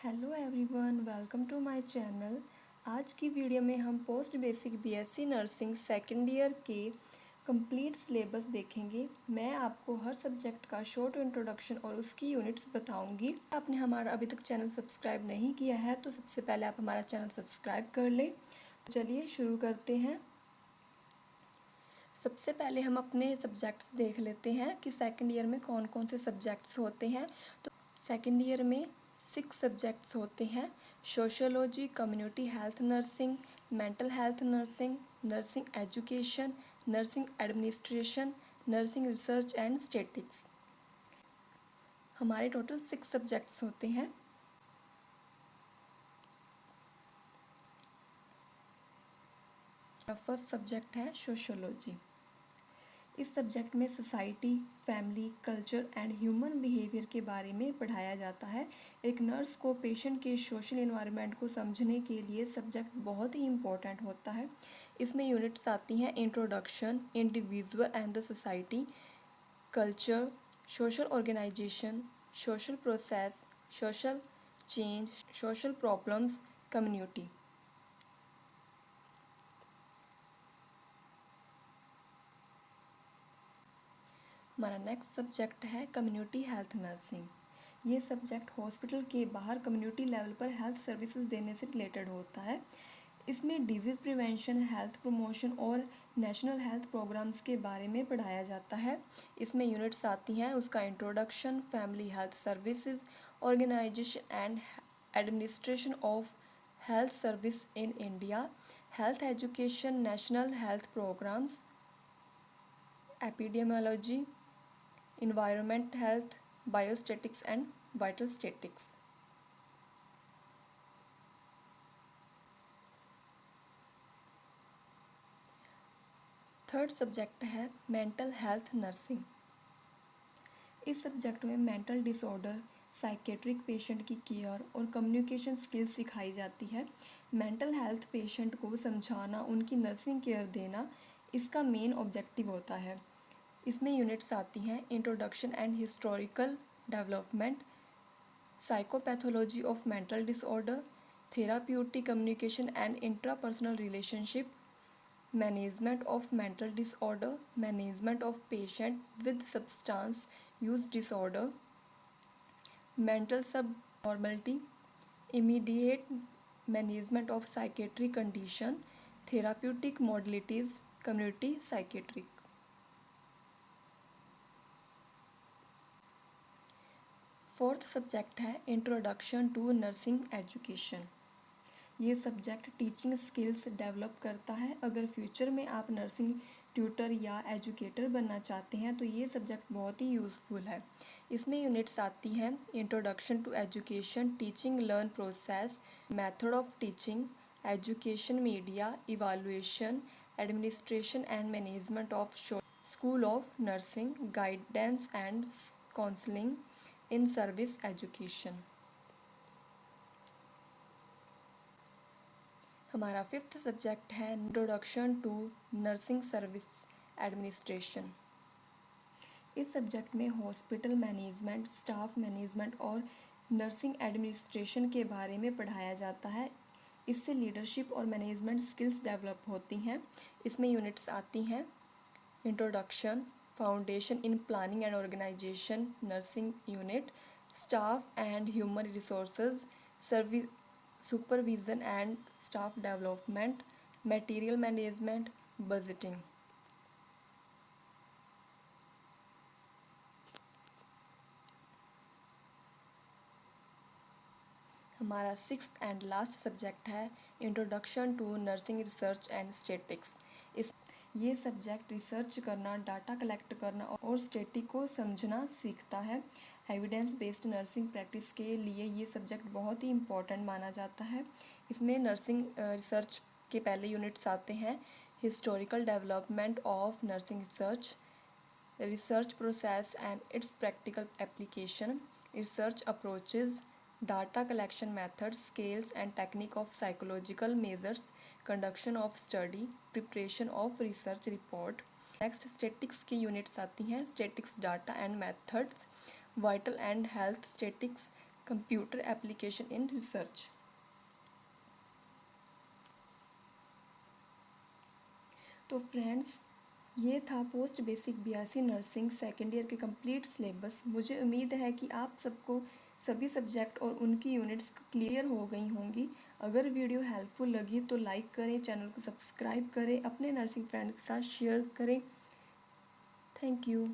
Hello everyone, welcome to my channel. आज की video में हम post basic BSc nursing second year के कंप्लीट सिलेबस देखेंगे। मैं आपको हर सब्जेक्ट का शॉर्ट इंट्रोडक्शन और उसकी यूनिट्स बताऊंगी। आपने हमारा अभी तक चैनल सब्सक्राइब नहीं किया है तो सबसे पहले आप हमारा चैनल सब्सक्राइब कर लें। तो चलिए शुरू करते हैं। सबसे पहले हम अपने सब्जेक्ट्स देख लेते हैं कि सेकेंड ईयर में कौन कौन से सब्जेक्ट्स होते हैं। तो सेकेंड ईयर में 6 सब्जेक्ट्स होते हैं: sociology, community health nursing, mental health nursing, nursing education, nursing administration, nursing research and statistics. हमारे टोटल 6 सब्जेक्ट्स होते हैं। फर्स्ट सब्जेक्ट है सोशियोलॉजी। इस सब्जेक्ट में society, family, culture and human behaviour के बारे में पढ़ाया जाता है। एक नर्स को पेशेंट के सोशल एनवायरनमेंट को समझने के लिए सब्जेक्ट बहुत ही इम्पोर्टेंट होता है। इसमें यूनिट्स आती हैं: introduction, individual and the society, culture, social organisation, social process, social change, social problems, community. हमारा नेक्स्ट सब्जेक्ट है कम्युनिटी हेल्थ नर्सिंग। ये सब्जेक्ट हॉस्पिटल के बाहर कम्युनिटी लेवल पर हेल्थ सर्विसेज देने से रिलेटेड होता है। इसमें डिजीज़ प्रिवेंशन, हेल्थ प्रमोशन और नेशनल हेल्थ प्रोग्राम्स के बारे में पढ़ाया जाता है। इसमें यूनिट्स आती हैं: उसका introduction, family health services, organisation and administration of health service in India, health education, national health programmes, epidemiology, environment health, biostatics and vital statics। Third subject है मेंटल हेल्थ नर्सिंग। इस सब्जेक्ट में mental disorder, psychiatric patient की care और communication skills सिखाई जाती है। Mental health patient को समझाना, उनकी नर्सिंग केयर देना इसका मेन ऑब्जेक्टिव होता है। इसमें यूनिट्स आती हैं: introduction and historical development, psychopathology of mental disorder, therapeutic communication and intrapersonal relationship, management of mental disorder, management of patient with substance use disorder, mental subnormality, immediate management of psychiatry condition, therapeutic modalities, community psychiatric. Fourth subject है introduction to nursing education. ये subject teaching skills develop करता है। अगर future में आप nursing tutor या educator बनना चाहते हैं तो ये सब्जेक्ट बहुत ही यूज़फुल है। इसमें यूनिट्स आती हैं: introduction to education, teaching learn process, method of teaching, education media, evaluation, administration and management of school of nursing, guidance and counselling in service education. हमारा फिफ्थ सब्जेक्ट है introduction to nursing service administration. इस subject में hospital management, staff management और nursing administration के बारे में पढ़ाया जाता है। इससे लीडरशिप और मैनेजमेंट स्किल्स डेवलप होती हैं। इसमें यूनिट्स आती हैं: introduction, foundation in planning and organisation nursing unit, staff and human resources, service supervision and staff development, material management, budgeting. हमारा सिक्स्थ एंड लास्ट सब्जेक्ट है introduction to nursing research and statistics. ये subject research करना, data collect करना और static को समझना सीखता है। एविडेंस बेस्ड नर्सिंग प्रैक्टिस के लिए ये सब्जेक्ट बहुत ही इम्पोर्टेंट माना जाता है। इसमें नर्सिंग रिसर्च के पहले यूनिट्स आते हैं: historical development of nursing research, research process and it's practical application, research approaches, data collection methods, scales and technique of psychological measures, conduction of study, preparation of research report। Next statics की units आती हैं: statics data and methods, vital and health statics, computer application in research. तो friends, ये था post basic BSc nursing second year के complete syllabus. मुझे उम्मीद है कि आप सबको सभी सब्जेक्ट और उनकी यूनिट्स क्लियर हो गई होंगी। अगर वीडियो हेल्पफुल लगी तो लाइक करें, चैनल को सब्सक्राइब करें, अपने नर्सिंग फ्रेंड के साथ शेयर करें। Thank you.